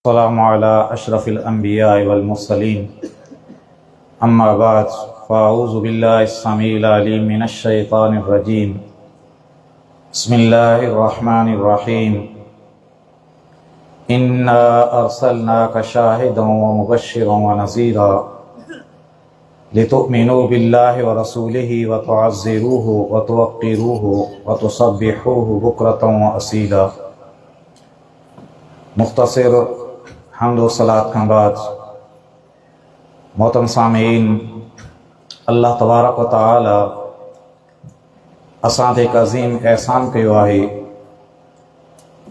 अस्सलामु अला अशरफिल अंबिया वल मुरसलीन अम्मा बाद फ़अऊज़ु बिल्लाहि अस्समीइल अलीम मिनश शैतानिर रजीम बिस्मिल्लाहिर रहमानिर रहीम इन्ना अर्सलनाका शाहिदन व मुबश्शिरन व नज़ीरा लितुमिनू बिल्लाहि व रसूलिही व तुअज़्ज़िरूहु व तुवक्किरूहु व तुसब्बिहूहु बुक्रतन व असीला। मुख्तसर हम्द व सलात के बाद मोहतरम सामीन, अल्लाह तबारक व तआला असां ते एक अज़ीम एहसान कयो आहे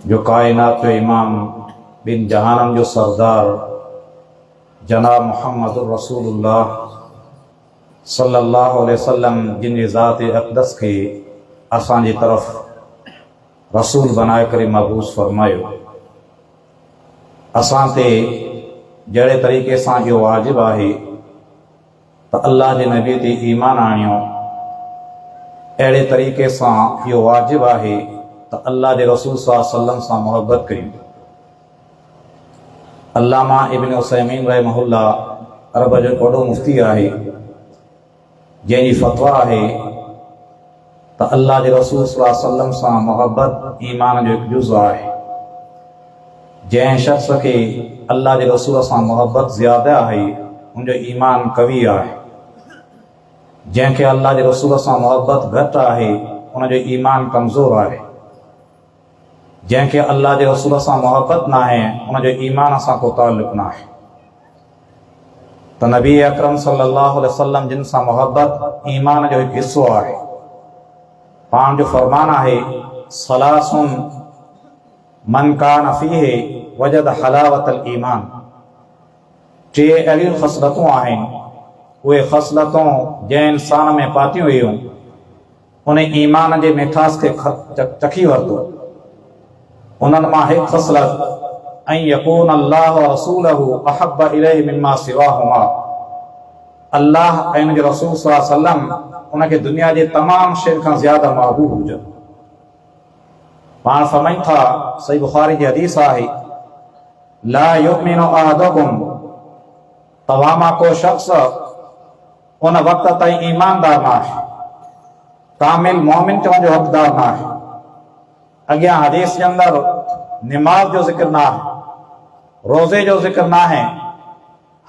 जो कायनात जो इमाम बिन जहानम जो सरदार जनाब मुहम्मदुर रसूलुल्लाह सल्लल्लाहु अलैहि वसल्लम जिन ज़ात अक़दस के असां जी तरफ़ रसूल बनाए करे मबूस फरमायो। असां ते जहिड़े तरीक़े सां इहो वाजिबु आहे त अल्लाह जे नबी ते ईमान आणियो, अहिड़े तरीक़े सां इहो वाजिबु आहे त अल्लाह जे रसूल सल्लल्लाहु अलैहि वसल्लम सां मुहबत करियूं। अल्लामा इब्न उसैमीन रहमहुल्लाह अरब जो वॾो मुफ़्ती आहे, जंहिंजी फ़तवा आहे त अल्लाह जे रसूल सल्लल्लाहु अलैहि वसल्लम सां मुहबत ईमान जो हिकु जुज़ आहे। जंहिं शख़्स खे अल्लाह जे रसूल सां मुहबत ज़्यादा आहे उनजो ईमान कवी आहे। जंहिंखे अल्लाह जे रसूल सां मुहबत घटि आहे उनजो ईमान कमज़ोर आहे। जंहिंखे अल्लाह जे रसूल सां मुहबत न आहे उनजो ईमान सां को ताल्लुक़ न आहे। त नबी अकरम सल्लल्लाहु अलैहि वसल्लम जिन सां मुहबत ईमान जो हिकु हिस्सो आहे। पाण जो फरमान आहे सलासुन मन कान फीहे वजद हलावतल ईमान। टे अहिड़ियूं ख़सलतूं आहिनि, उहे ख़सलतूं जंहिं इंसान में पातियूं हुयूं उन ईमान जे मिठास खे चखी वरितो। उन्हनि मां हिकु ख़सलत ऐं यकून अल्लाह व रसूलहु अहब्ब इलैहि मिम्मा सिवाहुमा। अल्लाह ऐं उनजे रसूल सल्लल्लाहु अलैहि वसल्लम उनखे दुनिया जे तमामु शयुनि खां ज़्यादा महबूब हुजनि। पाण फरमाइनि था, सही बुखारी जी हदीस आहे, ला युमिनु अहदुकुम, तव्हां मां को शख्स उन वक़्त ताईं ईमानदार न आहे, कामिल मोमिन चवण जो हक़दार न आहे। अॻियां हदीस जे अंदरि निमाज़ जो ज़िक्र न आहे, रोज़े जो ज़िक्र न आहे,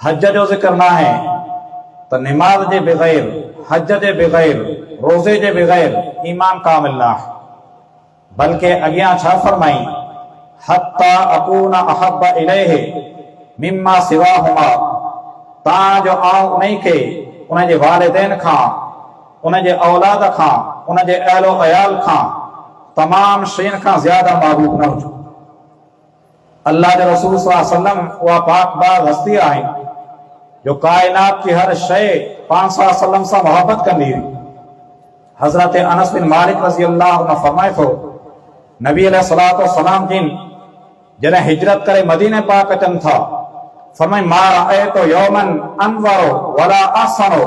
हज जो ज़िक्र न आहे। त निमाज़ जे बग़ैर, हज जे बग़ैर, रोज़े जे बग़ैर ईमान कामिल न आहे। बल्कि अॻियां छा फरमाई, हत्ता अकून अहब्ब इलैहि मिम्मा सिवाहुमा, तां जो आऊं उन्हई खे उनजे वालिदैन खां, उनजे औलाद खां, उनजे अहलो अयाल खां, तमाम शयुनि खां ज़्यादा महबूब न हुजो। अल्लाह जे रसूल सल्लल्लाहु अलैहि वसल्लम उहा पाक बाज़ हस्ती आहिनि जो कायनात की हर शइ पाण सल्लल्लाहु अलैहि वसल्लम सां मोहबत कंदी हुई। हज़रत अनस बिन मालिक रज़ी अल्लाह अन्हु फरमाए थो, नबी अलैहिस्सलातु वस्सलाम जिन जॾहिं हिजरत करे मदीने पाक अचनि था, फरमाए मा रअयतु यौमन अनवरो वला अहसनो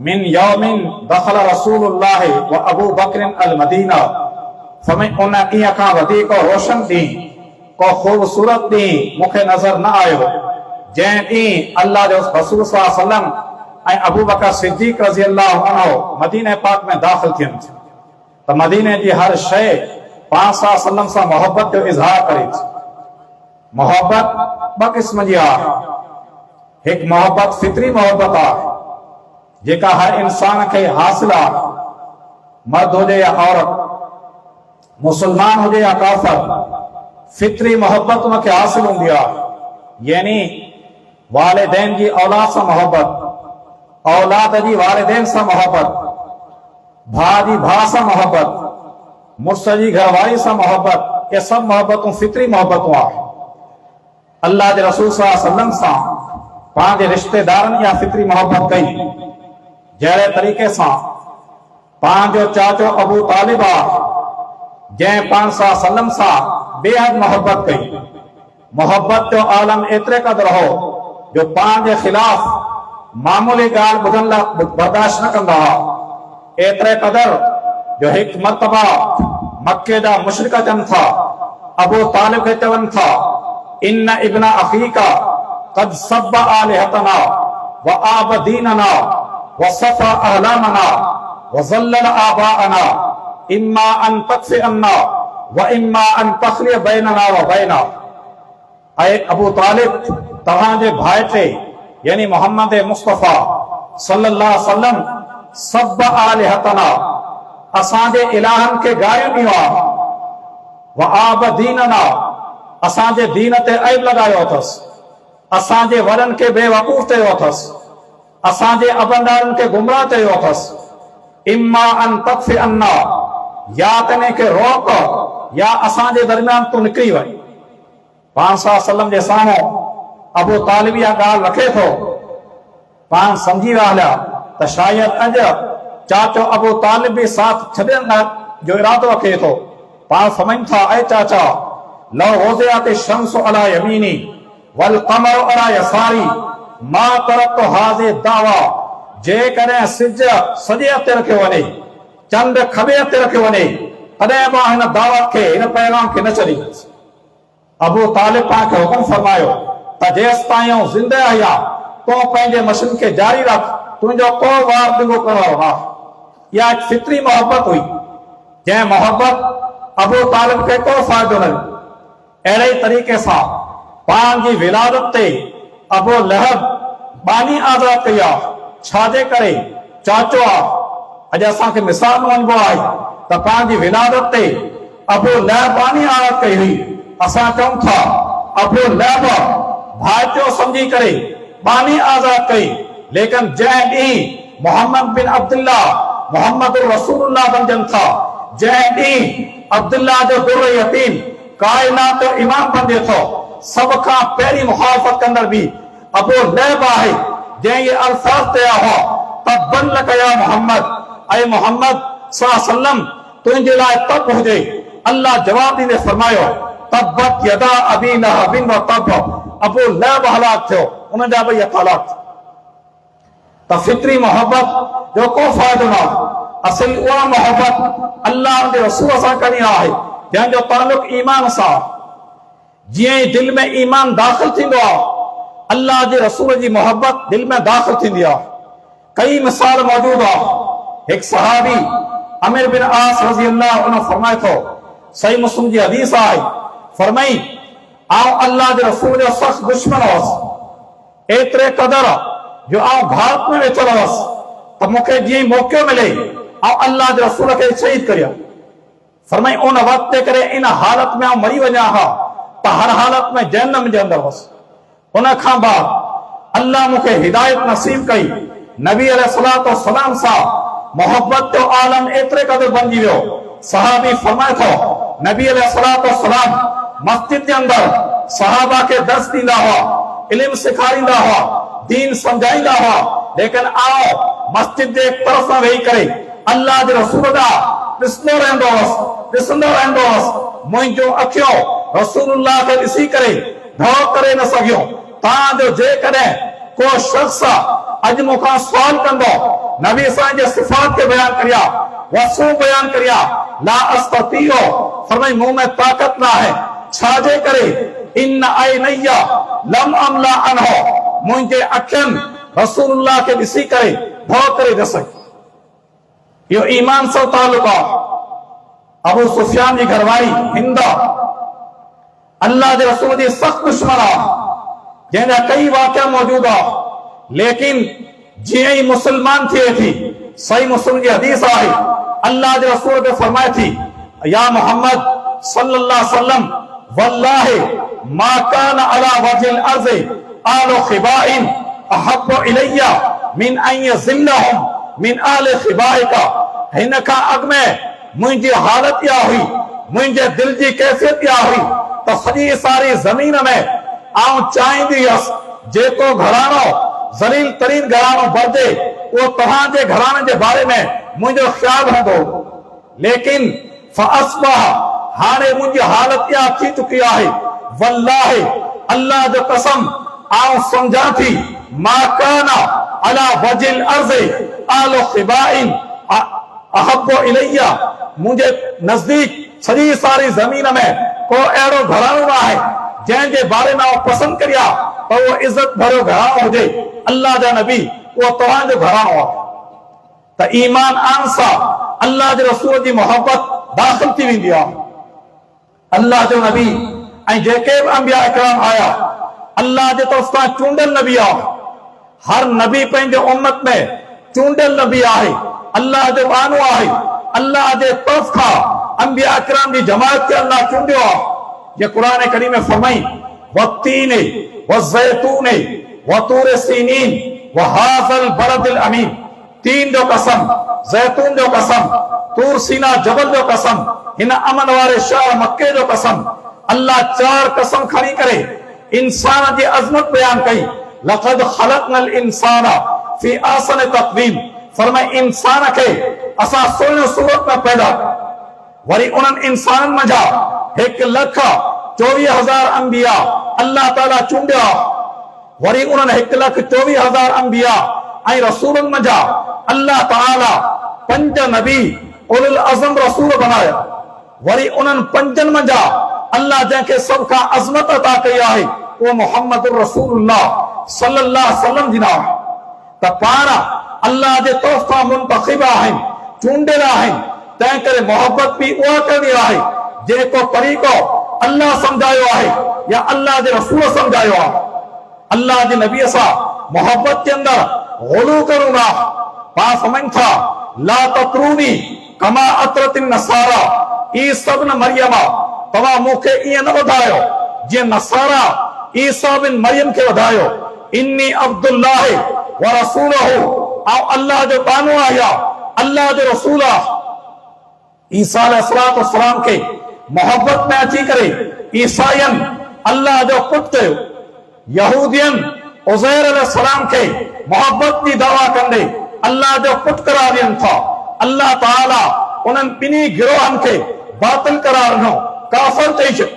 मिन यौमिन दखल रसूलुल्लाह व अबू बकर अल मदीना। फरमाए उन ॾींहं खां वधीक रोशन ॾींहुं, को ख़ूबसूरत ॾींहुं मूंखे नज़र न आयो जंहिं ॾींहुं अल्लाह जो रसूल सल्लल्लाहु अलैहि वसल्लम ऐं अबू बकर सिद्दीक़ रज़ी अल्लाह अन्हु मदीने पाक में दाख़िल थियनि थियूं। त मदीने जी हर शइ पाण सल्लल्लाहु अलैहि वसल्लम सां मोहबत जो इज़हार करे थी। मोहबत ॿ क़िस्म जी आहे। हिकु मोहबत फितरी मोहबत आहे जेका हर इंसान खे हासिल आहे, मर्द हुजे या औरत, मुसलमान हुजे या काफ़िर, फितरी मोहबत उनखे हासिल हूंदी आहे। यानी वालिदैन जी औलाद सां मोहबत, औलाद जी वालिदैन सां मोहबत, भाउ जी भाउ सां मोहबत, मुड़ुस जी घरवारी सां मोहबत, ये सभु मोहबतूं फितरी मोहबतूं आहे। अल्लाह जे रसूल सल्लल्लाहु अलैहि वसल्लम सां पंहिंजे रिश्तेदारनि इहा फितरी मोहबत कई। जहिड़े तरीक़े सां पंहिंजो चाचो अबू तालिब आहे, जंहिं पाण सल्लल्लाहु अलैहि वसल्लम सां बेहद मोहबत कई। मोहबत जो आलम एतिरे क़दुरु हो जो पंहिंजे ख़िलाफ़ मामूली ॻाल्हि ॿुधण लाइ बर्दाश्त न कंदा हुआ। एतिरे क़दुरु जो हिकु मरतबा मक्के जा मुशरिक अचनि था, अबू तालिब खे चवनि था, इन इब्न अखीका कद सब्बा आलिहतना व आब दीनना व सफा अहलामना व ज़ल्लल आबाअना इम्मा अन तक्फ़िअन्ना व इम्मा अन तख़्लिय बैनना व बैना। ऐ अबू तालिब, तव्हांजे भाइटे यानी मोहम्मद मुस्तफ़ा सल्लल्लाहु अलैहि वसल्लम सब्ब आलिहतना असांजे इलाहन के गायो ॾिनो आहे, व आब दीनना असांजे दीन ते ऐब लगायो अथसि, असांजे वरनि खे बेवकूफ़ चयो अथसि, असांजे अबंदारनि खे गुमराह चयो अथसि। इम्मा अन तक्फ़िअन्ना, या तने के रोक या असांजे दरमियान तू निकिरी वई। पाण सल्लल्लाहु अलैहि वसल्लम जे साम्हूं अबू तालिब इहा ॻाल्हि रखे थो, पाण सम्झी विया हलिया त शायदि अॼु चाचो अबू तालिब बि साथ छॾण जो इरादो रखे थो। पाण समझनि था, ऐ चाचा, लौ वज़िअत शम्सु अला यमीनी वल क़मरु अला यसारी मा तरक्तु हाज़िहि दावा, जेकॾहिं सिज सॼे हथे रखियो वञे, चंड खॿे हथे रखियो वञे, तॾहिं मां हिन दावत खे, हिन पैगाम खे न छॾींदुसि। अबू तालिब पाण खे हुकुम फरमायो त जेसि ताईं ज़िंदह आहियां तूं पंहिंजे मशन खे जारी रख, तुंहिंजो को वार ॾिघो करण वारो न। इहा हिकु फितरी मोहबत हुई, जंहिं मोहबत अबू तालिब खे को फ़ाइदो न ॾिनो। अहिड़े ई तरीक़े सां पाण जी विलादत ते अबू लहब बानी आज़ाद कई आहे। छाजे करे? चाचो आहे। अॼु असांखे मिसाल वञिबो आहे त पाण जी विलादत ते अबू लहब बानी आज़ाद कई हुई। असां चऊं था अबू लहब भाइटियो सम्झी करे बानी आज़ाद कई, लेकिन जंहिं ॾींहुं मोहम्मद बिन अब्दुल्ला मोहम्मद रसूलुल्लाह बणजनि था, जंहिं ॾींहुं अब्दुल्ला जो दुर्र यतीम कायनात जो इमाम बणिजे थो, सभ खां पहिरीं मुखालफ़त कंदड़ बि अबू लहब आहे, जंहिं इहे अल्फाज़ चया हुआ, तब्बन लक या मोहम्मद, ऐं मोहम्मद सल्लल्लाहु अलैहि वसल्लम तुंहिंजे लाइ तब हुजे। अल्लाह जवाब ॾींदे फरमायो, तब्बत यदा अबी लहबिन व तब, अबू लहब हलाक थियो, उन जा ॿई हथ हलाक थिया। त फितरी मोहब्बत जो को फ़ाइदो न आहे। असली उहा मोहब्बत अल्लाह जे रसूल सां करणी आहे, जंहिंजो ताल्लुक ईमान सां। जीअं ई दिलि में ईमान दाख़िल थींदो आहे, अल्लाह जे रसूल जी मोहब्बत दिलि में दाख़िल थींदी आहे। कई मिसाल मौजूद आहे। हिकु सहाबी अमीर बिन आस रज़ी अल्लाह अन्हु फरमाए थो, सही मुस्लिम जी हदीस आहे, फरमाई, आउं अल्लाह जे रसूल जो सख़्त दुश्मन हुअसि, एतिरे क़दर जो आउं घात में वेठल हुअसि त मूंखे जीअं मौक़ो मिले आउं अल्लाह जे रसूल खे शहीद करियां। फरमाई, उन वक़्त ते करे इन हालत में आउं मरी वञा हा त हर हालत में जहन्नम जे अंदरि हुअसि। उन खां बाद अल्लाह मूंखे हिदायत नसीब कई, नबी अलैहिस्सलातु वस्सलाम सां मोहब्बत जो आलम एतिरे क़दर बणिजी वियो। सहाबी फरमाए थो, नबी अलैहिस्सलातु वस्सलाम मस्जिद जे अंदरि सहाबा खे दर्स ॾींदा हुआ, इल्म सेखारींदा हुआ, दीन समझाईंदा हुआ, लेकिन आओ मस्जिद जे एक तरफ़ वेही करे अल्लाह जे रसूल ॾांहुं ॾिसंदो रहंदो हुअसि। मुंहिंजो अखियूं रसूलुल्लाह खे ॾिसी करे धो करे न सघियो। तव्हांजो जेकॾहिं को शख़्स अॼु मूंखां सुवाल कंदो, नबी साईं जे सिफ़ात खे बयान करिया, वसूफ़ बयान करिया, ला अस्ततीओ, फरमाई मूं में ताक़त न आहे। छाजे करे? इन ऐनैया लम अमला अनहो, मुंहिंजे अखियुनि रसूलुल्लाह खे ॾिसी करे धो करे न सघी। इहो ईमान सां ताल्लुक़ आहे। अबू सुफियान जी घरवारी हिंद अल्लाह जे रसूल जी सख़्त दुश्मन आहे, जंहिंजा कई वाक़िया मौजूद आहे, लेकिन जीअं ई मुसलमान थिए थी, सही मुस्लिम जी हदीस आहे, अल्लाह जे रसूल खे फरमाए थी, या मोहम्मद सल्लल्लाहु अलैहि वसल्लम, वल्लाहि मा कान अला वजिल अर्ज़ आलु खिबाइन अहब्बु इलैया मिन अन यज़िल्लहुम मिन आलि खिबाइका। हिन खां अॻु में मुंहिंजी हालत इहा हुई, मुंहिंजे दिल जी कैफ़ियत इहा हुई त सॼी सारी ज़मीन में आउं चाहींदी हुअसि जेको घरानो ज़लील तरीन घरानो बणिजे, उहो तव्हांजे घराने जे बारे में मुंहिंजो ख़्यालु हूंदो। लेकिन फ़अस्बह, हाणे मुंहिंजी हालत इहा थी चुकी आहे, वल्लाहि अल्लाह जो कसम आउं सम्झां थी, मा काना अला वजिल अर्ज़ आलु खिबाइन अहब्बु इलैया, मुंहिंजे नज़दीक सॼी सारी ज़मीन में को अहिड़ो घरानो न आहे जंहिंजे बारे में पसंद करिया तो वो इज्जत भरो घराणो हुजे अल्लाह जा नबी वो तव्हांजो घराणो आहे त ईमान आन सां अल्लाह जे रसूल जी मोहब्बत दाख़िल थी वेंदी आहे अल्लाह जो नबी ऐं जेके बि अंबिया इकराम आया अल्लाह जे तरफ़ सां चूंडियल नबी आहे हर नबी पंहिंजे उम्मत में चूंडियल नबी आहे अल्लाह जो बानो आहे अल्लाह जे तरफ़ खां अंबिया इकराम जी जमात खे अल्लाह चूंडियो आहे ये कुरान करीम में फरमाई वत्तीन वज़ैतून वतूर सीनीन वहाज़ल बलदिल अमीन तीन जो कसम जैतून जो कसम तूर सीना जबल जो कसम हिन अमन वारे शहर मक्के जो कसम अल्लाह चार कसम खणी करे इंसान जी अजमत बयान कई लक़द ख़लक़नल इंसान फी आसन तक़वीम फरमाए इंसान के असां सुहिणे सूरत में पैदा वरी उन्हनि इंसाननि मंझा 1,24,000 अंबिया अल्लाह ताला चूंडिया वरी उन्हनि 1,24,000 अंबिया ऐं रसूलनि मंझा अल्लाह ताला 5 नबी उलुल अज़म रसूल बनाया वरी उन्हनि 5 मंझा अल्लाह जंहिंखे सभ खां अज़मत अता कई आहे उहो मुहम्मद रसूलुल्लाह सल्लल्लाहु अलैहि वसल्लम जी नाम त पाण अल्लाह जे तरफ़ खां मुंतखिब आहिनि चूंडियल आहिनि तंहिं करे मोहब्बत बि उहा करणी आहे जेको तरीक़ो अल्लाह समझायो आहे या अल्लाह जे रसूल समझायो आहे अल्लाह जे नबी सां मोहब्बत जे अंदर गुलू करूं ना पाण फरमाइनि था ला ततरूनी कमा अतरतिन नसारा ईसा बिन मरियम तव्हां मूंखे ईअं न वधायो जीअं नसारा ईसा बिन मरियम खे वधायो इन्नी अब्दुल्लाह व रसूलहु ऐं अल्लाह जो बानो आया अल्लाह जो रसूल आहे ईसा अलैहिस्सलातु वस्सलाम के मोहब्बत में अची करे ईसायन अल्लाह जो पुट कयो यहूदियन उज़ैर अलैहिस्सलाम के मोहब्बत की दावा कंदे अल्लाह जो पुट करार ॾियनि था अल्लाह ताला उन्हनि ॿिन्ही गिरोहनि खे बातिल करार ॾिनो काफ़िर चई छॾियो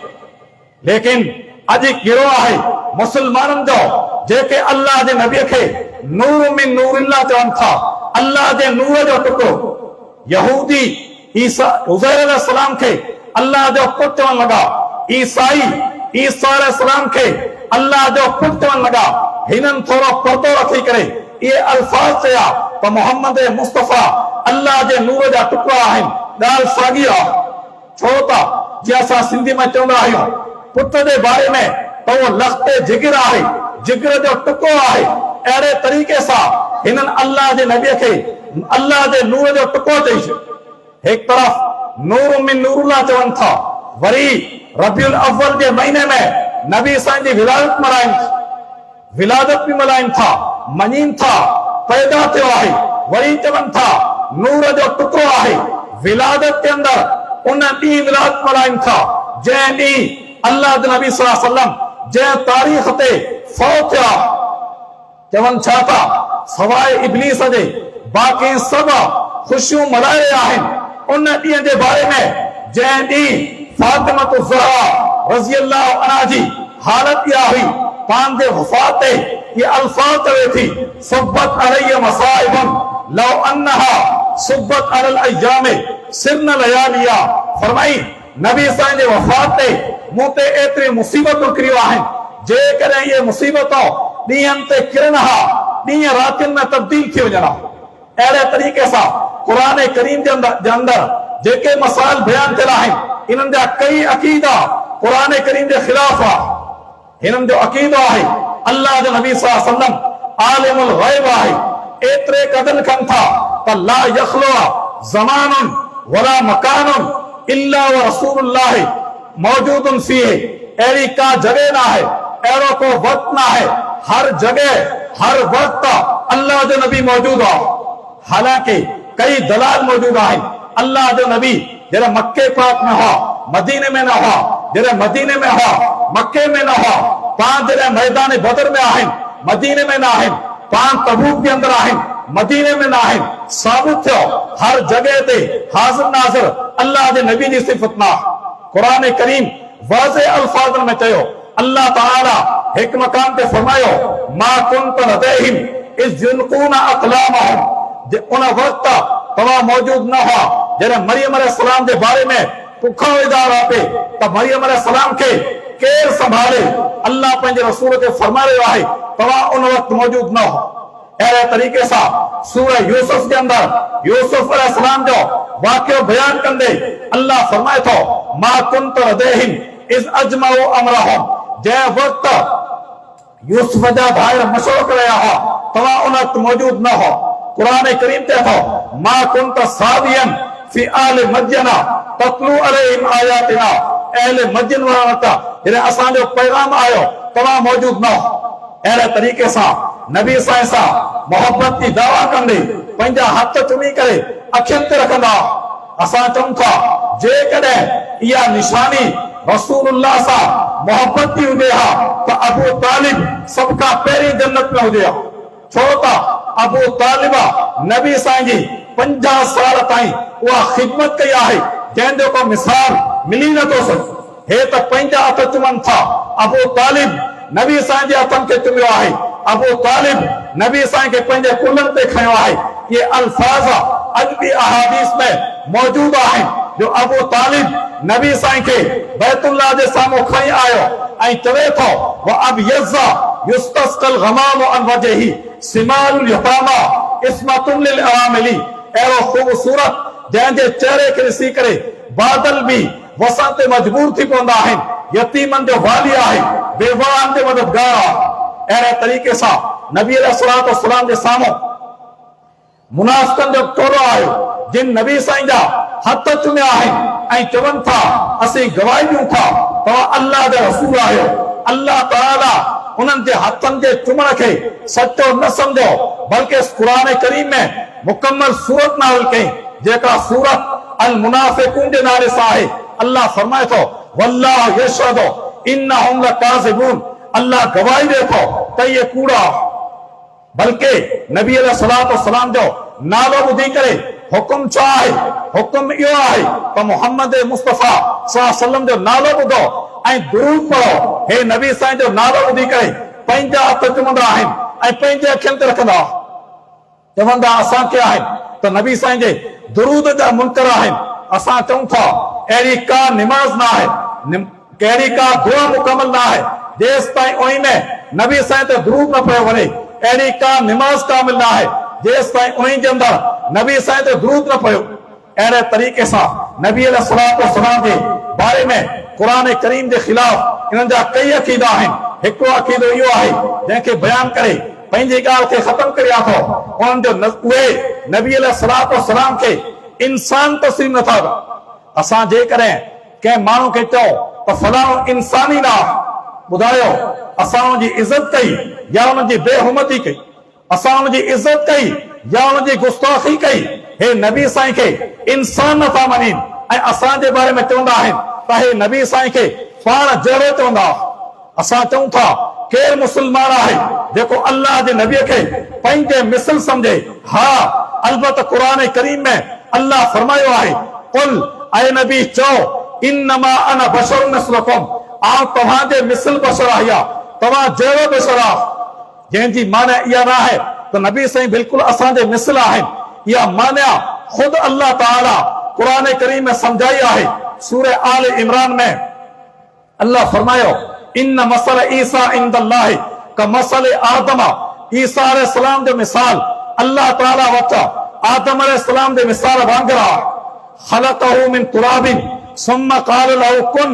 लेकिन अॼु गिरोह आहे मुस्लमाननि जो जेके अल्लाह जे नबीअ खे नूर मिन नूरिल्लाह चवनि था अल्लाह जे नूर जो टुकड़ो यहूदी ईसा उज़ैर अलैहिस्सलाम के अल्लाह जो पुट चवण लगा ईसाई ईसा अलैहिस्सलाम के अल्लाह जो पुट चवण लगा हिननि थोरो पर्दो रखी करे ये अल्फाज चया तो मोहम्मद मुस्तफा अल्लाह जे नूर जा टुकड़ा आहिनि ॻाल्हि साॻी आहे छो त जीअं असां सिंधी में चवंदा आहियूं पुट जे बारे में त उहो लख़्ते जिगर आहे जिगर जो टुकड़ो आहे अहिड़े तरीक़े सां हिननि अल्लाह जे नबीअ खे अल्लाह जे नूर जो टुकड़ो चई छॾियो एक तरफ नूर मिन नूरुल्लाह चवनि था वरी रबीउल अव्वल के महीने में नबी साईं जी विलादत मल्हाइनि विलादत भी मल्हाइनि था मञीनि था पैदा थियो आहे वरी चवनि था नूर जो टुकड़ो आहे विलादत के अंदर उन ॾींहुं विलादत मल्हाइनि था जंहिं ॾींहुं अल्लाह जे नबी सल्लल्लाहु अलैहि वसल्लम जंहिं तारीख़ ते फौत थिया चवनि छा था सवाइ इब्लीस जे बाक़ी सभु ख़ुशियूं मल्हाए रहिया आहिनि उन ॾींहं जे बारे में जंहिं ॾींहुं फातिमा ज़हरा रज़ियल्लाहु अन्हा जी हालत इहा हुई पंहिंजे वफ़ात ते ये अल्फाज़ चवे थी सुब्बत अलैया मसाइबन लौ अन्नहा सुब्बत अलल अय्याम सिरन लयालिया फरमाई नबी साईं जे वफ़ात ते मूं ते एतिरी मुसीबतूं किरियूं आहिनि जेकॾहिं इहे मुसीबतूं ॾींहंनि ते किरनि हा ॾींहं रातियुनि में तब्दील थी वञनि अहिड़े तरीक़े सां क़ुरान करीम जे अंदर जेके मसाइल बयान थियल आहिनि इन्हनि जा कई अक़ीदा क़ुरान करीम जे ख़िलाफ़ आहे हिननि जो अक़ीदो आहे अल्लाह जो नबी सल्लल्लाहु अलैहि वसल्लम आलिमुल ग़ैब आहे एतिरे क़दर कनि था त ला यख़्लु ज़मानुन वला मकानुन इल्ला व रसूलुल्लाह मौजूदुन फीह अहिड़ी का जगह न आहे अहिड़ो को वक़्त न आहे हर जगह हर वक़्त अल्लाह जो नबी मौजूद आहे हालांकि कई दलाल मौजूद आहिनि अल्लाह जो नबी जॾहिं मक्के पाक में हुआ मदीने में न हुआ जॾहिं मदीने में हुआ मक्के में न हुआ पाण जॾहिं मैदान बदर में आहिनि मदीने में न आहिनि पाण तबूक के अंदर आहिनि मदीने में न आहिनि साबित थियो हर जगह ते हाज़िर नाज़िर अल्लाह जे नबी जी सिफ़त ना क़ुरान करीम वाज़े अल्फाज़ में चयो अल्लाह ताला एक मकान पे फरमायो मा कुंत लदैहिम इज़ युल्क़ूना अक़लामहुम उन वक्त तव्हां मौजूद न हुआ जॾहिं मरियम अलैहिस्सलाम जे बारे में पुखा विधा पिया पे त मरियम अलैहिस्सलाम खे केर संभाले। अल्लाह पंहिंजे रसूल खे फरमाए रहियो आहे तव्हां उन वक़्तु मौजूद न हो। अहिड़े तरीक़े सां सूरह यूसुफ जे अंदरि यूसुफ अलैहिस्सलाम जो वाक़ियो बयान कंदे अल्लाह फरमाए थो मा कुंत लदैहिम इज़ अजमउ अमरहुम, जंहिं वक़्तु यूसुफ जा भाइर मशवरो करे रहिया हुआ तव्हां उन वक़्तु मौजूद न हो। क़ुरान करीम ते थो मा कुंत सादियन फी आल मदयन ततलू अलैहिम आयातिना, अहले मदयन वारनि वटि जॾहिं असांजो पैगाम आयो तव्हां मौजूद न हो। अहिड़े तरीक़े सां नबी सां मोहब्बत जी दावा कंदे पंहिंजा हथ चुमी करे अखियुनि ते रखंदा। असां चऊं था जेकॾहिं इहा निशानी रसूलुल्लाह सां मोहब्बत जी हुजे हा त अबू तालिब सभ खां पहिरीं जन्नत में हुजे हा। छो त अबू तालिब नबी साईं जी 50 साल ताईं उहा ख़िदमत कई आहे जंहिंजो को मिसाल मिली नथो सघे। हे त पंहिंजा हथ चुमनि था। अबू तालिब नबी साईं जे हथनि खे चुमियो आहे। अबू तालिब नबी साईं खे पंहिंजे कुल्हनि ते खयो आहे। ये अल्फाज़ अॼु बि अहादीस में मौजूद आहिनि जो अबू तालिब नबी साईं खे बैतुल्लाह जे साम्हूं खणी आयो ऐं चवे थो व अब यज़ा युस्तस्कल गमाम अन वजही सिमालुल यतामा इस्मतुन लिल अरामिली, अहिड़ो ख़ूबसूरत जंहिंजे चेहरे खे ॾिसी करे बादल बि वसण ते मजबूर थी पवंदा आहिनि। यतीमनि जो वाली आहे, बेवाहनि जो मददगार आहे। अहिड़े तरीक़े सां नबी अलैहिस्सलातु वस्सलाम जे साम्हूं मुनाफ़िक़नि जो टोलो आयो जिन नबी साईं जा हथ चुमिया आहिनि ऐं चवनि था असीं गवाही ॾियूं था तव्हां अल्लाह जा रसूल आहियो। अल्लाह ताला उन्हनि जे हथनि जे चुमण खे सचो न सम्झो बल्कि क़ुरान करीम में मुकम्मल सूरत नाज़िल कई जेका सूरत अल मुनाफ़िक़ून जे नाले सां आहे। अल्लाह फरमाए थो वल्लाहु यशहदु इन्नहुम लकाज़िबून, अल्लाह गवाही ॾे थो त इहे कूड़ा। बल्कि नबी अलैहिस्सलातु वस्सलाम जो नालो ॿुधी करे हुकुम छा आहे? हुकुम इहो आहे त मुहम्मद मुस्तफ़ा सल्लल्लाहु अलैहि वसल्लम जो नालो ॿुधो ऐं दुरूद पढ़ो। हे नबी साईं जो नालो ॿुधी करे पंहिंजा हथ चुमंदा आहिनि ऐं पंहिंजे अखियुनि ते रखंदा चवंदा असांखे आहिनि त नबी साईं जे दुरूद जा मुनकर आहिनि। असां चऊं था अहिड़ी का निमाज़ न आहे, कहिड़ी का दुआ मुकमल न आहे जेसि ताईं उन में नबी साईं ते दुरूद न पियो वञे। अहिड़ी का निमाज़ कामिल न आहे जेसि ताईं उन जे अंदरि नबी साईं ते दुरूद न पियो। अहिड़े तरीक़े सां नबी अलैहिस्सलातु वस्सलाम जे बारे में क़ुरान करीम जे ख़िलाफ़ इन्हनि जा कई अक़ीदा आहिनि। हिकिड़ो अक़ीदो इहो आहे जंहिंखे बयान करे पंहिंजी ॻाल्हि खे ख़तमु करिया थो। उन्हनि जो उहे नबी अलैहिस्सलातु वस्सलाम खे इंसान तस्लीम नथा कनि। असां जेकॾहिं कंहिं माण्हू खे चओ त फलाणो इंसानी न ॿुधायो असां हुनजी इज़त कई या हुनजी बेहुरमती कई, असां हुनजी इज़त कई या हुनजी गुस्ताखी कई। हे नबी साईं खे इंसान नथा मञनि ऐं असांजे बारे में चवंदा आहिनि त हे नबी साईं खे पाण जहिड़ो चवंदा। असां चऊं था केरु मुस्लमान आहे जेको अल्लाह जे नबीअ खे पंहिंजे मिसल सम्झे? हा, अलबत क़ुरान करीम में अल्लाह फरमायो आहे कुल ऐ नबी चओ इन्नमा अना बशरुम मिसलुकुम, आउं तव्हांजे मिसल बशर आहियां, तव्हां जहिड़ो बशर आहे। जंहिंजी माना इहा न आहे त नबी साईं बिल्कुलु असांजे मिसल आहिनि। इहा माना ख़ुदि अल्लाह ताला क़ुरान करीम में समझाई आहे। सूरह आल इमरान में अल्लाह फरमायो इन मसल ईसा इंदल्लाहि कमसल आदम, ईसा अलैहिस्सलाम जो मिसाल अल्लाह ताला वटि आदम अलैहिस्सलाम जे मिसाल वांगुरु आहे। ख़लक़हु मिन तुराबिन सुम्मा क़ाल लहु कुन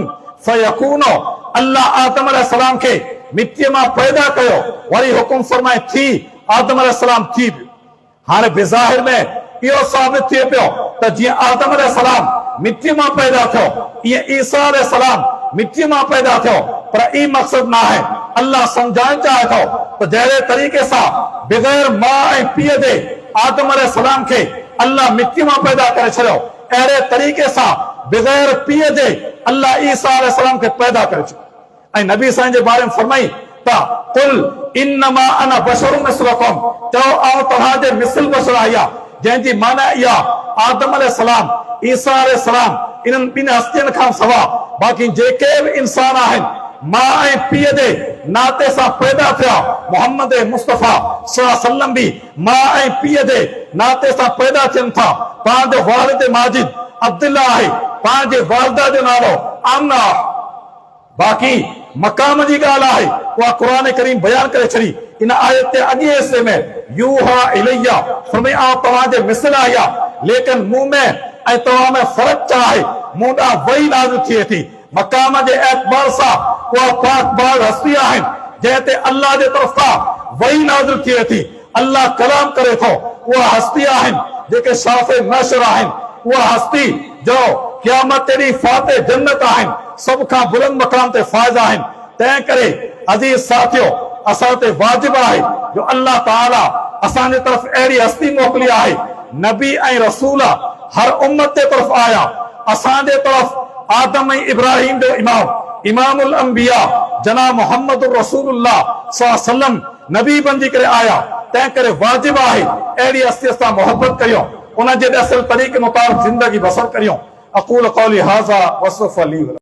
फयकून, अल्लाह आदम अलैहिस्सलाम खे मिट्टीअ मां पैदा कयो वरी हुकुम फरमाए थी, आदम अलैहिस्सलाम थी वियो। हाणे बेज़ाहिर में इहो साबित थिए पियो त जीअं आदम अलैहिस्सलाम मिट्टीअ मां पैदा थियो ईअं ईसा अलैहिस्सलाम मिट्टीअ मां पैदा थियो, पर ई मक़सद न आहे। अल्लाह सम्झाइण चाहे थो त जहिड़े तरीक़े सां बग़ैर माउ ऐं पीउ जे आदम अलैहिस्सलाम खे अल्लाह मिट्टीअ मां पैदा करे छॾियो, अहिड़े तरीक़े सां बग़ैर पीउ जे अल्लाह ईसा अलैहिस्सलाम खे पैदा करे छॾियो। ऐं नबी साईं जे बारे में फरमाई त कुल इन्नमा अना बशरुम मिसलुकुम, चओ आउं तव्हांजे मिसल बशर आहियां। जंहिंजी माना इहा आदम अलैहिस्सलाम ईसा अलैहिस्सलाम इन्हनि ॿिनि हस्तियुनि खां सवा बाक़ी जेके बि इंसान आहिनि माउ ऐं पीउ जे नाते सां पैदा थिया। मोहम्मद मुस्तफ़ा सल्लल्लाहु अलैहि वसल्लम बि माउ ऐं पीउ जे नाते सां पैदा थियनि था। तव्हांजो वालिद माजिद अब्दुल्ला आहे, तव्हांजे वालिदा जो नालो आमना। बाक़ी मकाम जी ॻाल्हि आहे उहा क़ुर करीम बयान करे छॾी। इन आयत ते अॻे हिसे में यूहा इलैया फरमाए आउं तव्हांजे मिसल आहियां, लेकिन मूं में ऐं तव्हां में फ़र्क़ु छा आहे? मूं ॾांहुं वही नाज़िल थिए थी। मकाम जे एतबार सां उहा पाक बाज़ हस्ती आहिनि जंहिं ते अल्लाह जे तरफ़ खां वही नाज़िल थिए थी, अल्लाह कलाम करे थो। उहा हस्ती आहिनि जेके शाफ़े नशर आहिनि, उहा हस्ती जो क़यामत ते ॾींहुं फाते जन्नत आहिनि, सभ खां बुलंद मकाम ते फाइज़ आहिनि। तंहिं करे अज़ीज़ साथियो, असां ते वाजिब आहे जो अल्लाह ताला असांजे तरफ़ अहिड़ी हस्ती मोकिली आहे। नबी ऐं रसूल हर उम्मत जे तरफ़ आया। असांजे तरफ़ आदम ऐं इब्राहिम जो इमाम, इमामुल अंबिया जनाब मोहम्मद रसूलुल्लाह सल्लल्लाहु अलैहि वसल्लम नबी बणजी करे आया। तंहिं करे वाजिब आहे अहिड़ी हस्ती सां मोहब्बत करियो, उन जे असल तरीक़े मुताबिक़ ज़िंदगी बसर करियो। अक़ूल क़ौली हाज़ा वस्तग़फिरुल्लाह।